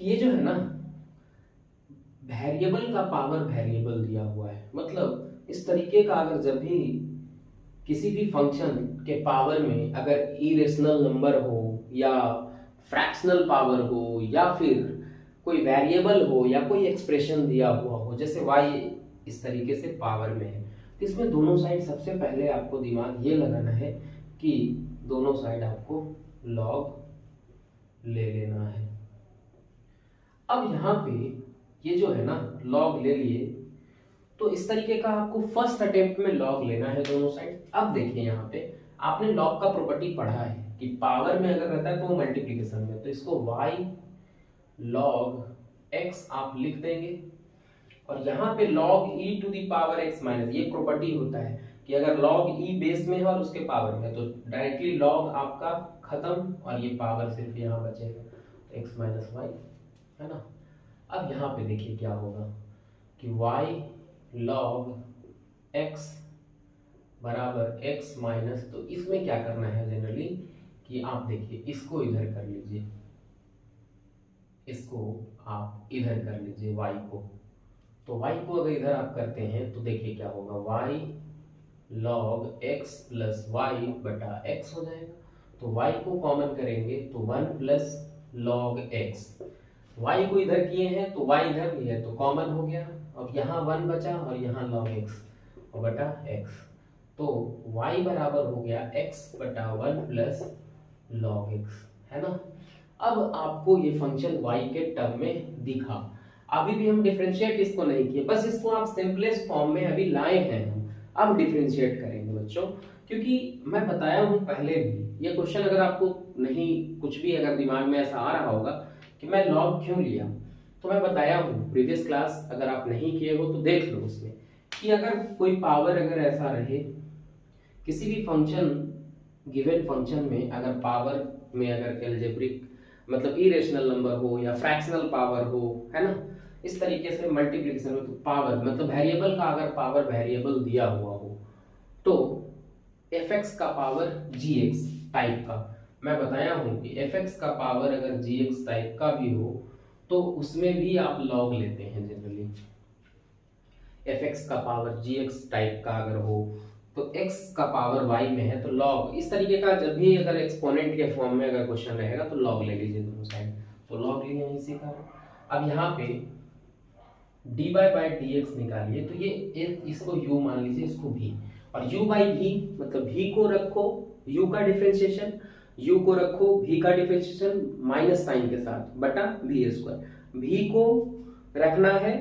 कि ये जो है ना वेरिएबल का पावर वेरिएबल दिया हुआ है, मतलब इस तरीके का अगर जब भी किसी भी फंक्शन के पावर में अगर इरेशनल नंबर हो या फ्रैक्शनल पावर हो या फिर कोई वेरिएबल हो या कोई एक्सप्रेशन दिया हुआ हो, जैसे y इस तरीके से पावर में है, तो इसमें दोनों साइड सबसे पहले आपको दिमाग ये लगाना है कि दोनों साइड आपको लॉग ले लेना है। अब यहाँ पे ये जो है ना लॉग ले लिए, तो इस तरीके का आपको फर्स्ट अटेम्प्ट में लॉग लेना है दोनों साइड। अब देखिए यहाँ पे आपने लॉग का प्रॉपर्टी पढ़ा है कि पावर में अगर रहता है तो वो मल्टीप्लिकेशन में, तो इसको y log x आप लिख देंगे, और यहाँ पे log e to the power x minus, ये प्रॉपर्टी होता है कि अगर log e बेस में है और उसके पावर में है तो डायरेक्टली log आपका खत्म और ये पावर सिर्फ यहाँ बचेगा, तो x माइनस वाई है ना। अब यहाँ पे देखिए क्या होगा कि y log x बराबर x माइनस, तो इसमें क्या करना है जनरली कि आप देखिए इसको इधर कर लीजिए, इसको आप इधर कर लीजिए y को, तो y को अगर इधर आप करते हैं तो देखिए क्या होगा y log x plus y बटा x हो जाएगा। तो y को कॉमन करेंगे तो 1 प्लस log x, y को इधर किए हैं तो y इधर भी है तो कॉमन हो गया, अब यहाँ 1 बचा और यहाँ log x और बटा x, तो y बराबर हो गया x बटा 1 प्लस log x, है ना। अब आपको ये फंक्शन y के टर्म में दिखा, अभी भी हम डिफरेंशिएट इसको नहीं किए, बस इसको आप सिंपलेस्ट फॉर्म में अभी लाए हैं हम, अब डिफरेंशिएट करेंगे बच्चों। क्योंकि मैं बताया हूँ पहले भी, ये क्वेश्चन अगर आपको नहीं कुछ भी अगर दिमाग में ऐसा आ रहा होगा कि मैं लॉग क्यों लिया, तो मैं बताया हूँ प्रीवियस क्लास, अगर आप नहीं किए हो तो देख लो उसमें, कि अगर कोई पावर अगर ऐसा रहे किसी भी फंक्शन गिवन फंक्शन में, अगर पावर में अगर एल्जेब्रिक मतलब इरेशनल नंबर हो या फ्रैक्शनल पावर हो, है ना, इस तरीके से मल्टीप्लिकेशन में, तो पावर मतलब वेरिएबल का अगर पावर वेरिएबल दिया हुआ हो तो fx का पावर gx टाइप का, मैं बताया हूँ कि fx का पावर अगर gx टाइप का भी हो तो उसमें भी आप लॉग लेते हैं जनरली। fx का पावर gx टाइप का अगर हो तो x का पावर y में है तो log, इस तरीके का जब भी अगर एक्सपोनेंट के फॉर्म में अगर क्वेश्चन रहेगा तो log ले लीजिए दोनों साइड, तो log लिए हैं इसी का। अब यहाँ पे dy बाई dx निकालिए, तो ये इसको u मान लीजिए, इसको v, और u बाई v मतलब v को रखो u का डिफरेंशिएशन, u को रखो v का डिफरेंशिएशन माइनस साइन के साथ बटा v स्क्वायर, v को रखना है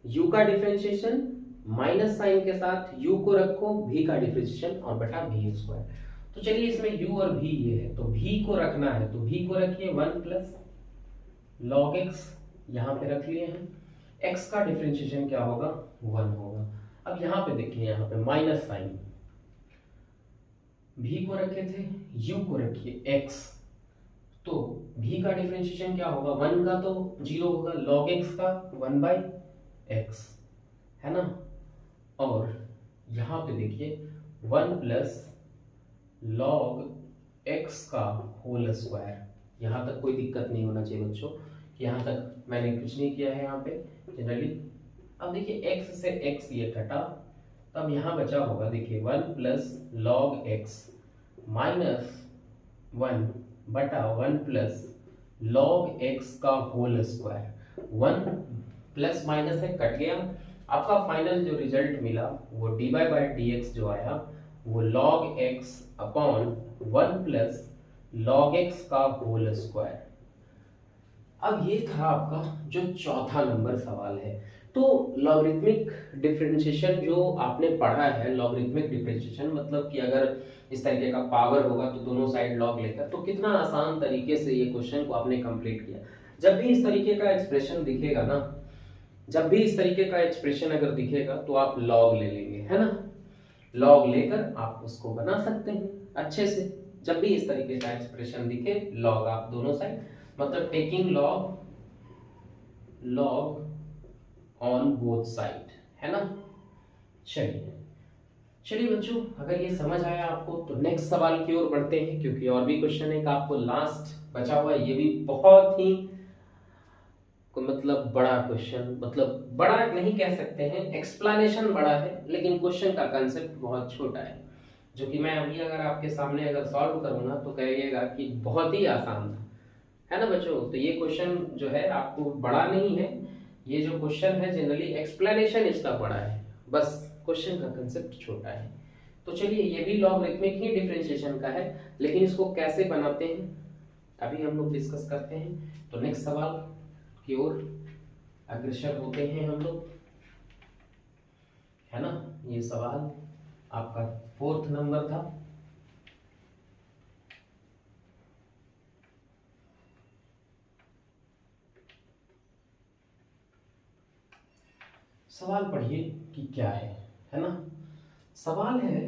u का डिफरेंशिएशन माइनस साइन के साथ, u को रखो v का डिफरेंशिएशन और बटा v स्क्वायर। तो चलिए इसमें u और v ये है, तो v को रखना है तो v को रखिए 1 प्लस log x, यहाँ पे रख लिए हैं, x का डिफरेंशिएशन क्या होगा 1 होगा। अब यहाँ पे देखिए, यहाँ पे माइनस साइन, v को रखे थे, u को रखिए x, तो v का डिफरेंशिएशन क्या होगा 1 का तो 0 होगा, log x का 1 बाई x, है ना। और यहाँ पे देखिए 1 प्लस log x का होल स्क्वायर, यहाँ तक कोई दिक्कत नहीं होना चाहिए बच्चों, कि यहाँ तक मैंने कुछ नहीं किया है यहाँ पे जनरली। अब देखिए x से x ये कटा, तब यहाँ बचा होगा देखिए 1 प्लस log x माइनस 1 बटा 1 प्लस log x का होल स्क्वायर, 1 प्लस माइनस है कट गया, आपका फाइनल जो रिजल्ट मिला वो dy बाई dx जो आया वो log x upon 1 plus log x का होल स्क्वायर। अब ये था आपका जो चौथा नंबर सवाल है। तो लॉगरिथमिक डिफरेंशिएशन जो आपने पढ़ा है, लॉगरिथमिक डिफरेंशिएशन मतलब कि अगर इस तरीके का पावर होगा तो दोनों साइड लॉग लेकर, तो कितना आसान तरीके से ये क्वेश्चन को आपने कंप्लीट किया। जब भी इस तरीके का एक्सप्रेशन दिखेगा ना, जब भी इस तरीके का एक्सप्रेशन अगर दिखेगा तो आप लॉग ले लेंगे, है ना। लॉग लेकर आप उसको बना सकते हैं अच्छे से। जब भी इस तरीके का एक्सप्रेशन दिखे, लॉग आप दोनों साइड, मतलब taking log on both side, है ना। चलिए चलिए बच्चों, अगर ये समझ आया आपको तो नेक्स्ट सवाल की ओर बढ़ते हैं, क्योंकि और भी क्वेश्चन है आपको लास्ट बचा हुआ है। ये भी बहुत ही मतलब बड़ा क्वेश्चन, मतलब बड़ा नहीं कह सकते हैं, एक्सप्लेनेशन बड़ा है लेकिन क्वेश्चन का कंसेप्ट बहुत छोटा है, जो कि मैं अभी अगर आपके सामने अगर सॉल्व करूंगा तो कहिएगा कि बहुत ही आसान था, है ना बच्चों। तो ये क्वेश्चन जो है आपको बड़ा नहीं है, ये जो क्वेश्चन है जनरली एक्सप्लेनेशन इसका बड़ा है, बस क्वेश्चन का कंसेप्ट छोटा है। तो चलिए, ये भी लॉगरिथमिक ही डिफरेंशिएशन का है, लेकिन इसको कैसे बनाते हैं अभी हम लोग डिस्कस करते हैं। तो नेक्स्ट सवाल की ओर अग्रसर होते हैं हम लोग, है ना। ये सवाल आपका 4th नंबर था। सवाल पढ़िए कि क्या है ना। सवाल है,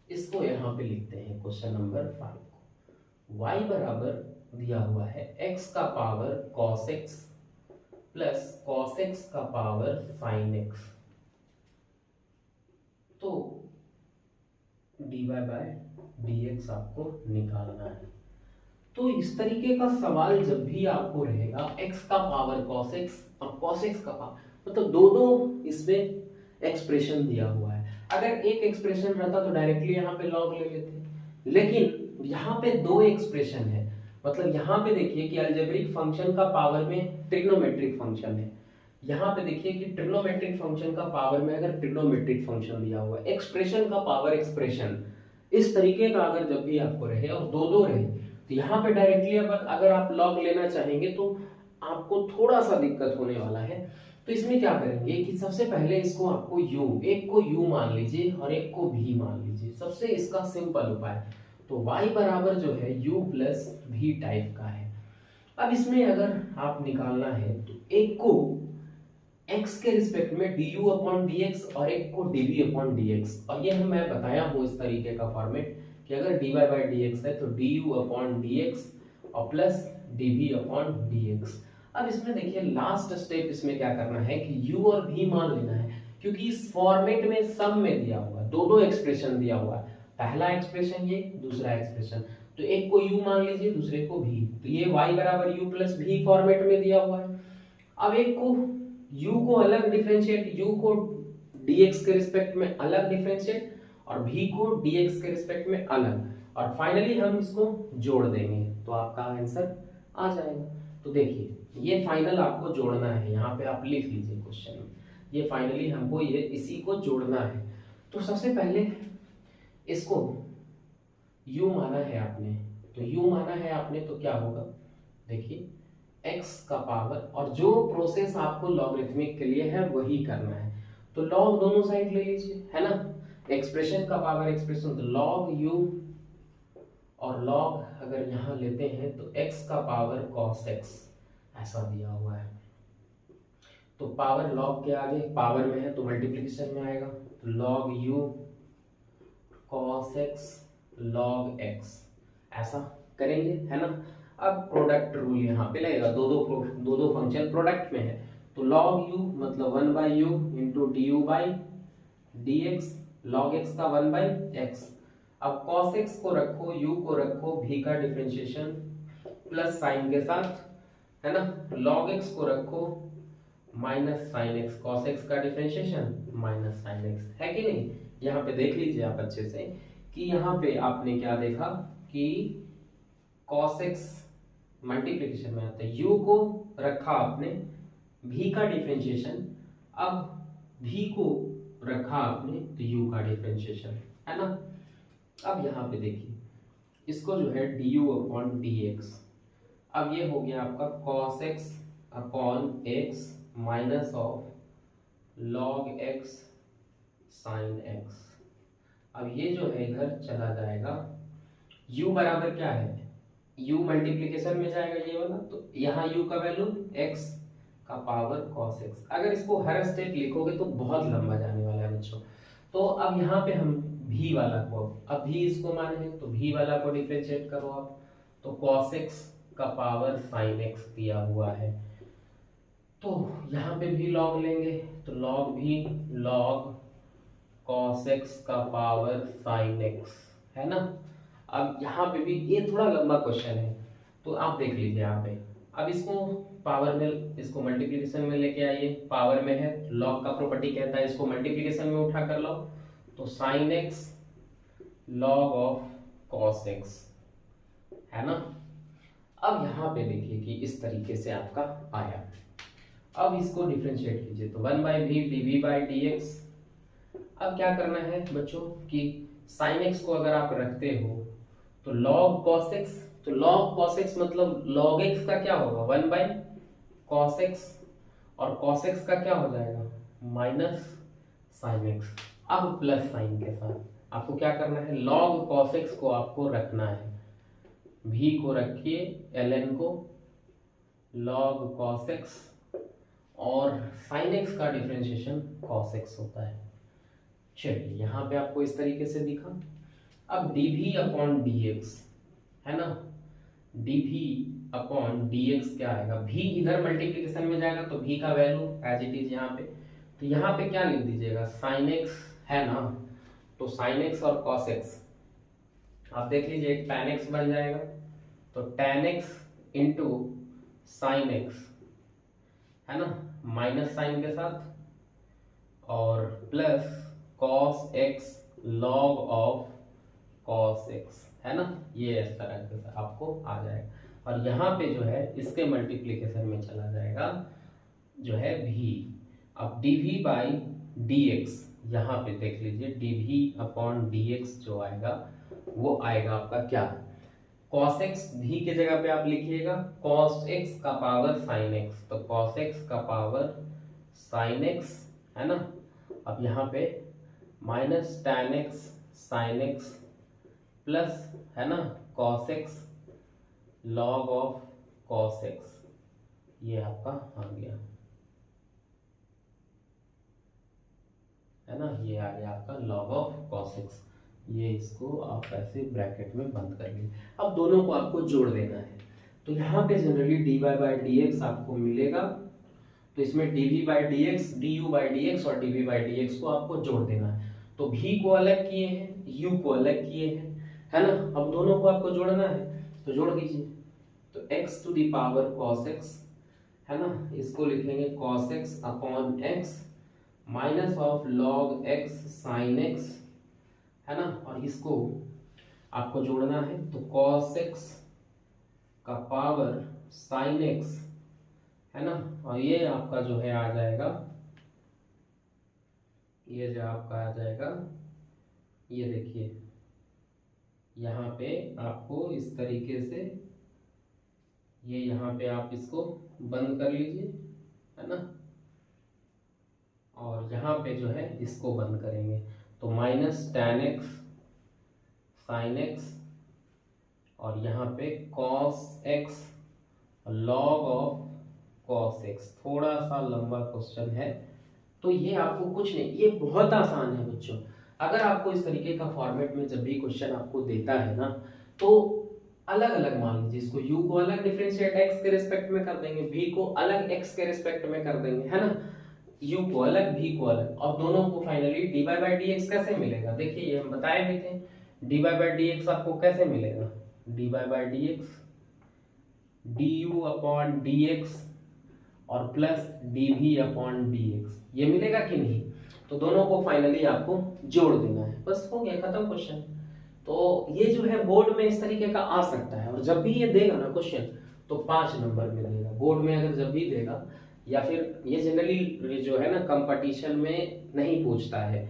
इसको यहां पे लिखते हैं क्वेश्चन नंबर 5 को। y बराबर दिया हुआ है x का power cos x plus cos x का पावर sin x, तो dy बाय dx आपको निकालना है। तो इस तरीके का सवाल जब भी आपको रहेगा, x का पावर cos x और cos x का पावर, मतलब दो दो इसमें एक्सप्रेशन दिया हुआ है। अगर एक एक्सप्रेशन रहता तो डायरेक्टली यहाँ पे लॉग ले लेते, लेकिन यहाँ पे दो एक्सप्रेशन है। मतलब यहाँ पे देखिए कि अलजेब्रिक फंक्शन का पावर में ट्रिग्नोमेट्रिक फंक्शन है, यहाँ पे देखिए कि ट्रिग्नोमेट्रिक फंक्शन का पावर में अगर ट्रिग्नोमेट्रिक फंक्शन दिया हुआ है, एक्सप्रेशन का पावर एक्सप्रेशन, इस तरीके का अगर जब भी आपको रहे और दो दो रहे, तो यहाँ पे डायरेक्टली अगर आप लॉग लेना चाहेंगे तो आपको थोड़ा सा दिक्कत होने वाला है। तो इसमें क्या करेंगे कि सबसे पहले इसको आपको u, एक को u मान लीजिए और एक को v मान लीजिए, सबसे इसका सिंपल उपाय। तो y बराबर जो है u प्लस v टाइप का है। अब इसमें अगर आप निकालना है तो एक को x के रिस्पेक्ट में du अपॉन dx और एक को dv अपॉन dx, और ये मैं बताया हूँ इस तरीके का फॉर्मेट कि अगर dy बाई dx है तो du अपॉन dx और प्लस dv अपॉन dx। अब इसमें देखिए लास्ट स्टेप इसमें क्या करना है कि u और v मान लेना है, क्योंकि इस फॉर्मेट में सम में दिया हुआ है, दो दो एक्सप्रेशन दिया हुआ है, पहला एक्सप्रेशन ये, दूसरा एक्सप्रेशन। तो एक को u मान लीजिए, दूसरे को v, तो ये y बराबर u प्लस v फॉर्मेट में दिया हुआ है। अब एक को u को अलग डिफरेंशिएट, u को dx के रिस्पेक्ट में अलग डिफरेंशिएट और v को dx के रिस्पेक्ट में अलग, और फाइनली हम इसको जोड़ देंगे तो आपका आंसर आ जाएगा। तो देखिए ये फाइनल आपको जोड़ना है, यहाँ पे आप लिख लीजिए क्वेश्चन में, ये फाइनली हमको ये इसी को जोड़ना है। तो सबसे पहले इसको u माना है आपने, तो u माना है आपने तो क्या होगा, देखिए x का पावर, और जो प्रोसेस आपको लॉगरिथमिक के लिए है वही करना है। तो लॉग दोनों साइड ले लीजिए, है ना, एक्सप्रेशन का पावर एक्सप्रेशन, तो लॉग u, और लॉग अगर यहाँ लेते हैं तो x का पावर cos x ऐसा दिया हुआ है। तो पावर लॉग के आगे पावर में है तो मल्टीप्लिकेशन में आएगा, तो log u cos x log x ऐसा करेंगे, है ना। अब प्रोडक्ट रूल यहाँ पे लगेगा, दो दो फंक्शन प्रोडक्ट में है, तो log u मतलब 1 by you into D you by d x, log x का 1 बाई एक्स। अब cos x को रखो, u को रखो, v का डिफरेंशिएशन प्लस साइन के साथ, है ना, log x को रखो minus sine x, cos x का डिफरेंशिएशन माइनस साइन x, है कि नहीं। यहाँ पे देख लीजिए आप अच्छे से कि यहाँ पे आपने क्या देखा कि cos x मल्टीप्लिकेशन में आता है, u को रखा आपने v का डिफरेंशिएशन, अब v को रखा आपने तो u का डिफरेंशिएशन, है ना। अब यहाँ पे देखिए इसको जो है du अपॉन dx, अब ये हो गया आपका cos x upon x minus of log x sin x। अब ये जो है इधर चला जाएगा, u बराबर क्या है, u मल्टीप्लीकेशन में जाएगा ये वाला, तो यहाँ u का वैल्यू x का पावर cos x। अगर इसको हर स्टेप लिखोगे तो बहुत लंबा जाने वाला है बच्चों। तो अब यहाँ पे हम v वाला को, अब v इसको माने हैं तो v वाला को डिफरेंशिएट करो आप, तो cos x का पावर sin x दिया हुआ है, तो यहाँ पे भी log लेंगे तो log भी log cos x का पावर sin x है ना। अब यहाँ पे भी ये थोड़ा लंबा क्वेश्चन है तो आप देख लीजिए यहाँ पे। अब इसको पावर में, इसको मल्टीप्लिकेशन में लेके आइए, पावर में है log का प्रॉपर्टी कहता है इसको मल्टीप्लिकेशन में उठा कर लो, तो sin x log of cos x है ना। अब यहाँ पे देखिए कि इस तरीके से आपका आया। अब इसको डिफरेंशिएट कीजिए तो 1/v dv/dx। अब क्या करना है बच्चों कि sin x को अगर आप रखते हो तो log cos x, तो log cos x मतलब log x का क्या होगा 1/cos x, और cos x का क्या हो जाएगा माइनस sin x। अब प्लस साइन के साथ आपको क्या करना है, log cos x को आपको रखना है, v को रखिए ln को log cos x, और sin x का डिफरेंशिएशन cos x होता है। चलिए यहाँ पे आपको इस तरीके से दिखा। अब dv अपॉन dx है ना, dv अपॉन dx क्या आएगा, v इधर मल्टीप्लिकेशन में जाएगा तो v का वैल्यू एज इट इज यहाँ पे, तो यहाँ पे क्या लिख दीजिएगा sin x है ना, तो sin x और cos x आप देख लीजिए, एक tan x बन जाएगा, तो tan x into sin x है ना, माइनस साइन के साथ, और plus cos x log of cos x है ना, ये इस तरह से आपको आ जाएगा। और यहाँ पे जो है इसके मल्टीप्लिकेशन में चला जाएगा जो है v। अब dv/dx यहाँ पे देख लीजिए, dv अपॉन dx जो आएगा वो आएगा आपका क्या, cos x v के जगह पे आप लिखिएगा cos x का पावर sin x, तो cos x का पावर sin x है ना। अब यहाँ पे minus tan x sin x plus है ना cos x log of cos x, ये आपका आ गया है ना, ये आ गया आपका log ऑफ cos x। ये इसको आप ऐसे ब्रैकेट में बंद कर लीजिए। अब दोनों को आपको जोड़ देना है, तो यहाँ पे जनरली dy/dx आपको मिलेगा, तो इसमें dv/dx du/dx और dv/dx को आपको जोड़ देना है। तो v को अलग किए हैं, u को अलग किए हैं है ना। अब दोनों को आपको जोड़ना है तो जोड़ दीजिए, तो x to the power cos x है ना, इसको लिखेंगे cos x upon x minus of log x sin x है ना, और इसको आपको जोड़ना है तो cos x का पावर sin x है ना, और ये आपका जो है आ जाएगा, ये जो आपका आ जाएगा, ये देखिए यहाँ पे आपको इस तरीके से, ये यहाँ पे आप इसको बंद कर लीजिए है ना, और यहाँ पे जो है इसको बंद करेंगे तो minus tan x sin x, और यहाँ पे cos x log of cos x। थोड़ा सा लंबा क्वेश्चन है, तो ये आपको कुछ नहीं, ये बहुत आसान है बच्चों। अगर आपको इस तरीके का फॉर्मेट में जब भी क्वेश्चन आपको देता है ना, तो अलग अलग मान लीजिए, इसको u को अलग डिफरेंशिएट x के रिस्पेक्ट में कर देंगे, v को अलग x के रिस्पेक्ट में कर देंगे है ना, u को अलग v को अलग, और दोनों को फाइनली dy/dx कैसे मिलेगा, देखिए ये हम बताए भी थे। dy/dx आपको कैसे मिलेगा, dy/dx du अपॉन dx और प्लस dv अपॉन dx, ये मिलेगा कि नहीं, तो दोनों को फाइनली आपको जोड़ देना है, बस हो गया खत्म क्वेश्चन। तो ये जो है बोर्ड में इस तरीके का आ सकता है, और जब भी ये देगा ना क्वेश्चन तो 5 नंबर में देगा बोर्ड में, अगर जब भी देगा, या फिर ये जनरली जो है ना कंपटीशन में नहीं पूछता है,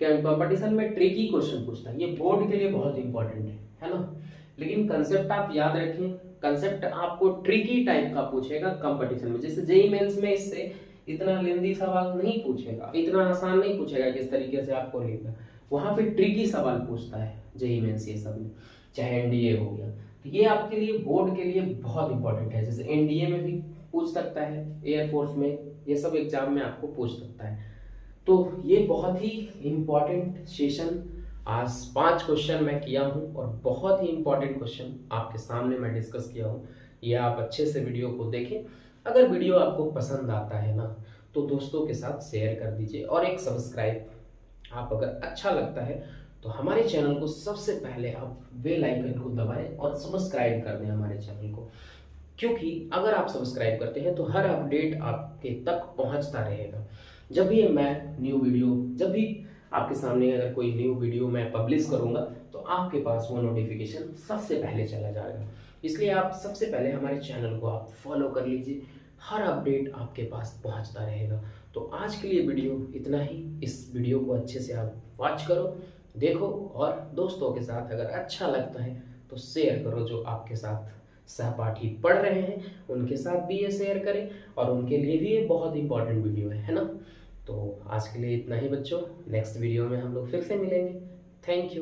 कंपटीशन में ट्रिकी क्वेश्चन पूछता है, ये बोर्ड के लिए बहुत इंपॉर्टेंट है ना। लेकिन कंसेप्ट आप याद रखें, कंसेप्ट आपको ट्रिकी टाइप का पूछेगा कंपटीशन में। जैसे जेईई मेंस में इससे इतना लेंदी सवाल नहीं पूछेगा, इतना आसान नहीं पूछेगा किस तरीके से आपको लिखना, वहां पे ट्रिकी सवाल पूछता है जेईई मेंस ये सब में, चाहे एनडीए हो गया। तो ये आपके लिए बोर्ड के लिए बहुत इंपॉर्टेंट है। जैसे एनडीए में भी पूछ सकता है, एयरफोर्स में, ये सब एग्जाम में आपको पूछ सकता है। तो ये बहुत ही इंपॉर्टेंट सेशन, आज 5 क्वेश्चन मैं किया हूँ और बहुत ही इंपॉर्टेंट क्वेश्चन आपके सामने मैं डिस्कस किया हूँ। ये आप अच्छे से वीडियो को देखें। अगर वीडियो आपको पसंद आता है ना तो दोस्तों के साथ शेयर कर दीजिए, और एक सब्सक्राइब, आप अगर अच्छा लगता है तो हमारे चैनल को सबसे पहले आप बेल आइकन को दबाएं और सब्सक्राइब कर दें हमारे चैनल को, क्योंकि अगर आप सब्सक्राइब करते हैं तो हर अपडेट आपके तक पहुंचता रहेगा। जब भी मैं न्यू वीडियो, जब भी आपके सामने अगर कोई न्यू वीडियो मैं पब्लिश करूंगा तो आपके पास वो नोटिफिकेशन सबसे पहले चला जाएगा। इसलिए आप सबसे पहले हमारे चैनल को आप फॉलो कर लीजिए, हर अपडेट आपके पास पहुंचता रहेगा। तो आज के लिए वीडियो इतना ही। इस वीडियो को अच्छे से आप वॉच करो, देखो, और दोस्तों के साथ अगर अच्छा लगता है तो शेयर करो। जो आपके साथ सहपाठी पढ़ रहे हैं उनके साथ भी ये शेयर करें, और उनके लिए भी ये बहुत इंपॉर्टेंट वीडियो है ना। तो आज के लिए इतना ही बच्चों, नेक्स्ट वीडियो में हम लोग फिर से मिलेंगे। Thank you.